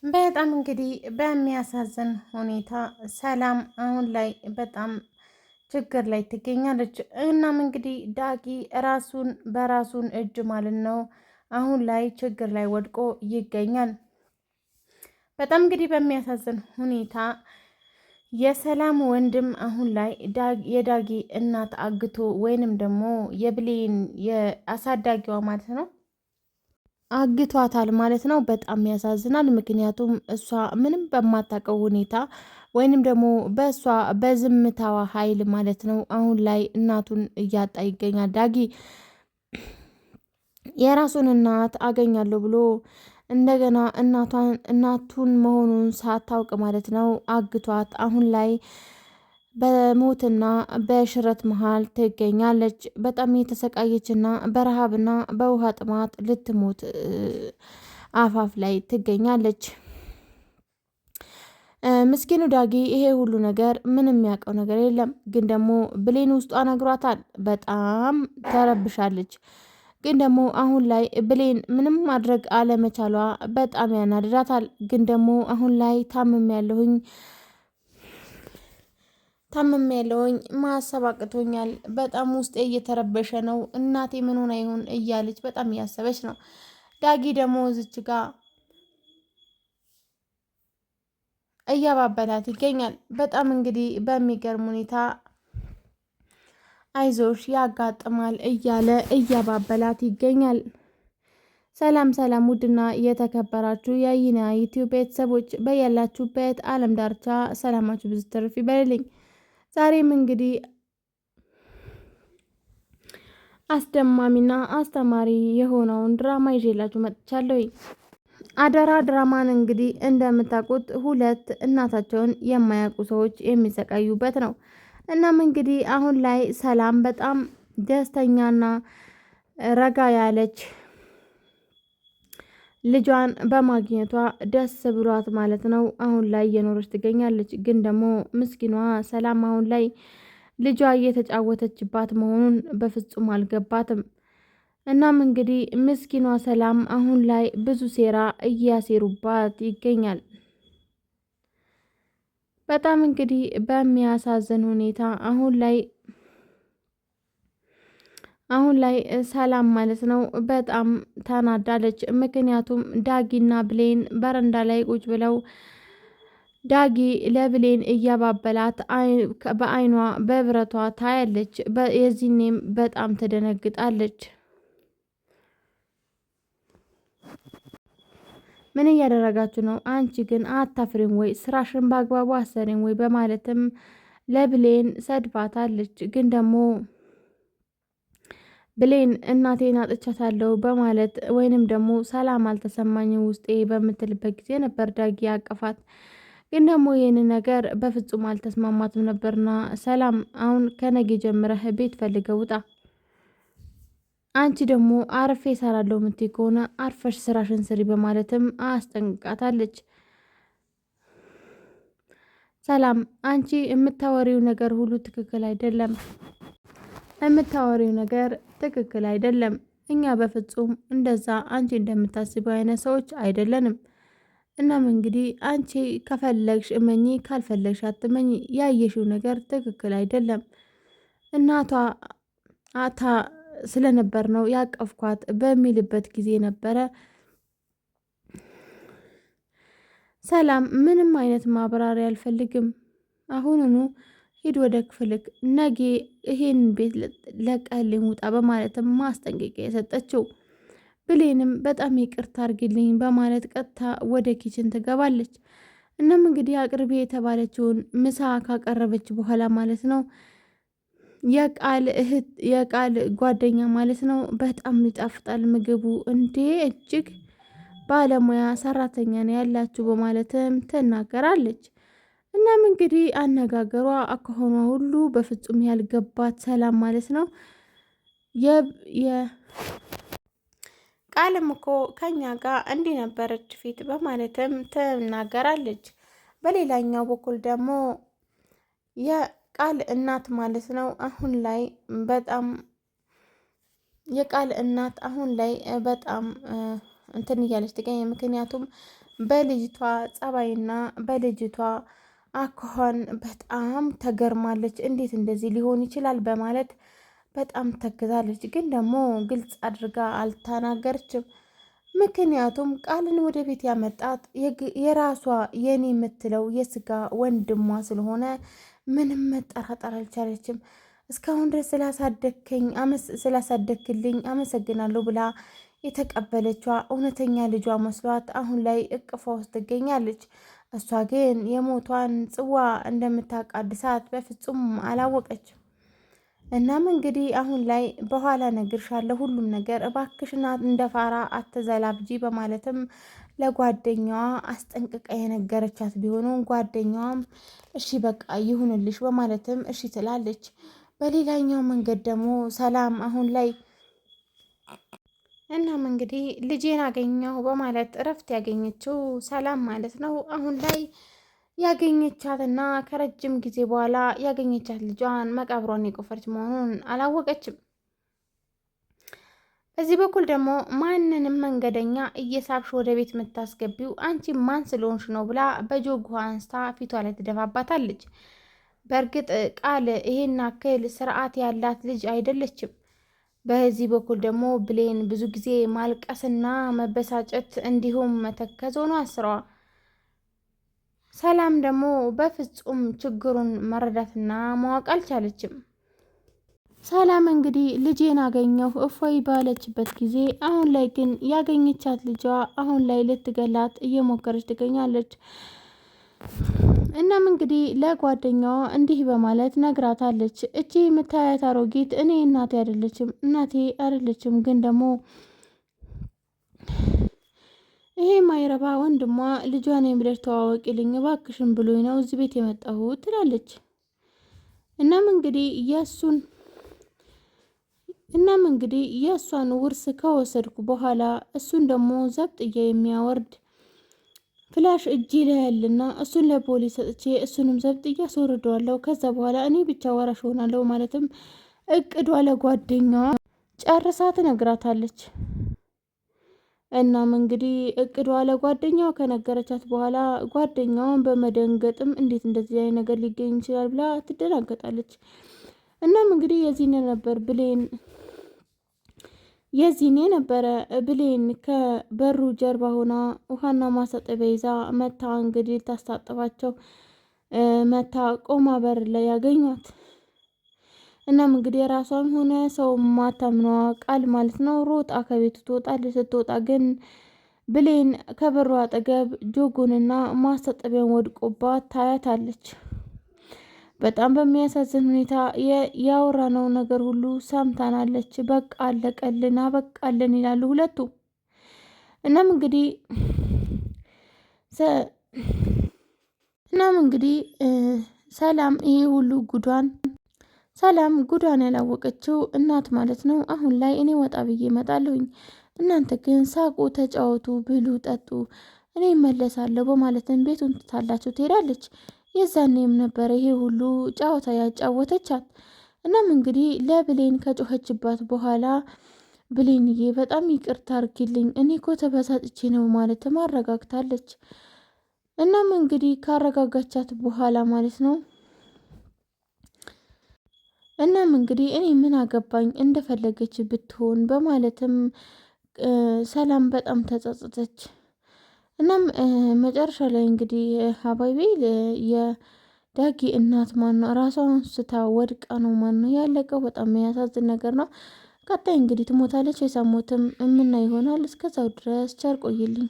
በጣም እንግዲህ በሚያሳዝን ሁኔታ ሰላም አሁን ላይ በጣም ችግር ላይ ትገኛለች። እናም እንግዲህ ዳጊ ራሱን በራሱን እጅ ማለት ነው አሁን ላይ ችግር ላይ ወድቆ ይገኛል። በጣም እንግዲህ በሚያሳዝን ሁኔታ የሰላም ወንድም አሁን ላይ የዳጊ እናት አግቶ ወይንም ደግሞ የብሌን የአሳዳጊዋ ማለት ነው አግቷታል ማለት ነው። በጣም ያሳዝናል። ምክንያቱም እሷ ምንም በማታውቀው ሁኔታ ወይንም ደግሞ በእሷ በዝምታዋ ኃይል ማለት ነው አሁን ላይ እናቱን እያጣ ይገኛል። ዳጊ የራሱን እናት አገኛለሁ ብሎ እንደገና እናቱን መሆኑን ሳታውቅ ማለት ነው አግቷት አሁን ላይ በሞትና በሽረት መሃል ትገኛለች። በጣም የተሰቃየችና በረሃብና በውሃ ጥማት ልትሞት አፋፍ ላይ ትገኛለች። ምስኪኑ ዳጊ ይሄ ሁሉ ነገር ምንም የሚያውቀው ነገር የለም። ግን ደግሞ ብሌን ውስጧ ነግሯታል። በጣም ተረብሻለች። ግን ደግሞ አሁን ላይ ብሌን ምንም ማድረግ አለመቻሏ በጣም ያናድዳታል። ግን ደግሞ አሁን ላይ ታምሜያለሁኝ ማሰብ አቅቶኛል፣ በጣም ውስጤ እየተረበሸ ነው፣ እናቴ ምን ሆና ይሆን እያለች በጣም እያሰበች ነው። ዳጊ ደግሞ እዚች ጋር እያባበላት ይገኛል። በጣም እንግዲህ በሚገርም ሁኔታ አይዞሽ ያጋጥማል እያለ እያባበላት ይገኛል። ሰላም ሰላም! ውድና የተከበራችሁ የይና ዩቲዩብ ቤተሰቦች በያላችሁበት ዓለም ዳርቻ ሰላማችሁ ብዙ ትርፍ ይበልልኝ። ዛሬም እንግዲህ አስደማሚና አስተማሪ የሆነውን ድራማ ይዤላችሁ መጥቻለሁ። አደራ ድራማን እንግዲህ እንደምታውቁት ሁለት እናታቸውን የማያውቁ ሰዎች የሚሰቃዩበት ነው። እናም እንግዲህ አሁን ላይ ሰላም በጣም ደስተኛና ረጋ ያለች ልጇን በማግኘቷ ደስ ብሏት ማለት ነው አሁን ላይ እየኖረች ትገኛለች። ግን ደግሞ ምስኪኗ ሰላም አሁን ላይ ልጇ እየተጫወተችባት መሆኑን በፍጹም አልገባትም። እናም እንግዲህ ምስኪኗ ሰላም አሁን ላይ ብዙ ሴራ እያሴሩባት ይገኛል። በጣም እንግዲህ በሚያሳዝን ሁኔታ አሁን ላይ ሰላም ማለት ነው በጣም ተናዳለች። ምክንያቱም ዳጊና ብሌን በረንዳ ላይ ቁጭ ብለው ዳጊ ለብሌን እያባበላት በአይኗ በብረቷ ታያለች። የዚህኔም በጣም ትደነግጣለች። ምን እያደረጋችሁ ነው? አንቺ ግን አታፍሪም ወይ? ስራሽን በአግባቡ አሰሪም ወይ? በማለትም ለብሌን ሰድባታለች። ግን ደግሞ ብሌን እናቴን አጥቻታለሁ በማለት ወይንም ደግሞ ሰላም አልተሰማኝም ውስጤ በምትልበት ጊዜ ነበር ዳጊ ያቀፋት። ግን ደግሞ ይህን ነገር በፍጹም አልተስማማትም ነበርና ሰላም አሁን ከነገ ጀምረህ ቤት ፈልገህ ውጣ፣ አንቺ ደግሞ አርፌ እሰራለሁ የምትይ ከሆነ አርፈሽ ስራሽን ስሪ በማለትም አስጠንቅቃታለች። ሰላም አንቺ የምታወሪው ነገር ሁሉ ትክክል አይደለም፣ ትክክል አይደለም። እኛ በፍጹም እንደዛ አንቺ እንደምታስበው አይነት ሰዎች አይደለንም። እናም እንግዲህ አንቺ ከፈለግሽ እመኚ፣ ካልፈለግሽ አትመኚ። ያየሽው ነገር ትክክል አይደለም። እናቷ አታ ስለነበር ነው ያቀፍኳት በሚልበት ጊዜ ነበረ። ሰላም ምንም አይነት ማብራሪያ አልፈልግም፣ አሁኑኑ ሂድ ወደ ክፍልክ፣ ነጌ ይሄን ቤት ለቀልኝ ውጣ በማለትም ማስጠንቀቂያ የሰጠችው። ብሌንም በጣም ይቅርታ አርግልኝ በማለት ቀጥታ ወደ ኪችን ትገባለች። እናም እንግዲህ አቅርቤ የተባለችውን ምሳ ካቀረበች በኋላ ማለት ነው የቃል ጓደኛ ማለት ነው በጣም ይጣፍጣል ምግቡ እንዴ እጅግ ባለሙያ ሰራተኛ ነው ያላችሁ በማለትም ትናገራለች። እናም እንግዲህ አነጋገሯ አኳኋኗ ሁሉ በፍጹም ያልገባት ሰላም ማለት ነው ቃልም እኮ ከኛ ጋር እንዲህ ነበረች ፊት በማለትም ትናገራለች። በሌላኛው በኩል ደግሞ የቃል እናት ማለት ነው አሁን ላይ በጣም የቃል እናት አሁን ላይ በጣም እንትን እያለች ትገኝ። ምክንያቱም በልጅቷ ጸባይና በልጅቷ አኳኋን በጣም ተገርማለች። እንዴት እንደዚህ ሊሆን ይችላል በማለት በጣም ተክዛለች። ግን ደግሞ ግልጽ አድርጋ አልተናገረችም። ምክንያቱም ቃልን ወደ ቤት ያመጣት የራሷ የኔ የምትለው የስጋ ወንድሟ ስለሆነ ምንም መጠራጠር አልቻለችም። እስካሁን ድረስ ስላሳደግክልኝ አመሰግናለሁ ብላ የተቀበለችዋ እውነተኛ ልጇ መስሏት አሁን ላይ እቅፏ ውስጥ ትገኛለች። እሷ ግን የሞቷን ጽዋ እንደምታቃድሳት በፍጹም አላወቀችም። እናም እንግዲህ አሁን ላይ በኋላ ነግርሻለሁ ሁሉም ነገር እባክሽና እንደ ፋራ አትዘላብጂ በማለትም ለጓደኛዋ አስጠንቅቃ የነገረቻት ቢሆኑም ጓደኛዋም እሺ በቃ ይሁንልሽ በማለትም እሺ ትላለች። በሌላኛው መንገድ ደግሞ ሰላም አሁን ላይ እናም እንግዲህ ልጄን አገኘሁ በማለት እረፍት ያገኘችው ሰላም ማለት ነው። አሁን ላይ ያገኘቻትና ከረጅም ጊዜ በኋላ ያገኘቻት ልጇን መቃብሯን የቆፈረች መሆኑን አላወቀችም። በዚህ በኩል ደግሞ ማንንም መንገደኛ እየሳብሽ ወደ ቤት የምታስገቢው አንቺ ማን ስለሆንሽ ነው ብላ በጆግ ውሃ አንስታ ፊቷ ላይ ትደፋባታለች። በእርግጥ ቃል ይሄን አክል ስርዓት ያላት ልጅ አይደለችም። በዚህ በኩል ደግሞ ብሌን ብዙ ጊዜ ማልቀስና መበሳጨት እንዲሁም መተከዝ ሆኖ አስረዋ። ሰላም ደግሞ በፍጹም ችግሩን መረዳትና ማወቅ አልቻለችም። ሰላም እንግዲህ ልጄን አገኘሁ እፎይ ባለችበት ጊዜ አሁን ላይ ግን ያገኘቻት ልጇ አሁን ላይ ልትገላት እየሞከረች ትገኛለች። እናም እንግዲህ ለጓደኛዋ እንዲህ በማለት ነግራታለች። እቺ የምታያት አሮጊት እኔ እናቴ አይደለችም ግን ደግሞ ይሄ ማይረባ ወንድሟ ልጇን የምድር ተዋወቂልኝ እባክሽን ብሎኝ ነው እዚህ ቤት የመጣሁት ትላለች። እናም እንግዲህ የእሷን ውርስ ከወሰድኩ በኋላ እሱን ደግሞ ዘብጥያ የሚያወርድ ፍላሽ እጄ ላይ ያለና እሱን ለፖሊስ ሰጥቼ እሱንም ዘብጥያ አስወርደዋለሁ። ከዛ በኋላ እኔ ብቻ ወራሽ ሆናለሁ ማለትም እቅዷ ለጓደኛዋ ጨርሳ ትነግራታለች። እናም እንግዲህ እቅዷ ለጓደኛዋ ከነገረቻት በኋላ ጓደኛዋን በመደንገጥም እንዴት እንደዚህ አይነት ነገር ሊገኝ ይችላል ብላ ትደናገጣለች። እናም እንግዲህ የዚህኔ ነበረ ብሌን ከበሩ ጀርባ ሆና ውሃና ማሳጠቢያ ይዛ መታ እንግዲህ ታስታጥባቸው መታ ቆማ በር ላይ ያገኟት። እናም እንግዲህ የራሷም ሆነ ሰው ማታምኗ ቃል ማለት ነው ሮጣ ከቤቱ ትወጣለች። ስትወጣ ግን ብሌን ከበሩ አጠገብ ጆጉንና ማስታጠቢያን ወድቆባት ታያታለች። በጣም በሚያሳዝን ሁኔታ ያወራነው ነገር ሁሉ ሰምታናለች። በቃ አለቀልን አበቃልን ይላሉ ሁለቱ። እናም እንግዲህ ሰላም ጉዷን ያላወቀችው እናት ማለት ነው። አሁን ላይ እኔ ወጣ ብዬ እመጣለሁኝ፣ እናንተ ግን ሳቁ፣ ተጫወቱ፣ ብሉ፣ ጠጡ፣ እኔ እመለሳለሁ በማለትም ቤቱን ትታላችሁ ትሄዳለች። የዛኔም ነበረ ይሄ ሁሉ ጨዋታ ያጫወተቻት። እናም እንግዲህ ለብሌን ከጮኸችባት በኋላ ብሌንዬ በጣም ይቅርታ አርጊልኝ እኔ እኮ ተበሳጭቼ ነው ማለትም አረጋግታለች። እናም እንግዲህ ካረጋጋቻት በኋላ ማለት ነው እኔ ምን አገባኝ እንደፈለገች ብትሆን በማለትም ሰላም በጣም ተጸጸተች። እናም መጨረሻ ላይ እንግዲህ ሀባይቤ የዳጊ እናት ማነው ራሷን ስታ ወድቃ ነው ማነው ያለቀው። በጣም የሚያሳዝን ነገር ነው። ቀጣይ እንግዲህ ትሞታለች የሳሞትም የምና ይሆናል። እስከዛው ድረስ ቸር ቆይልኝ።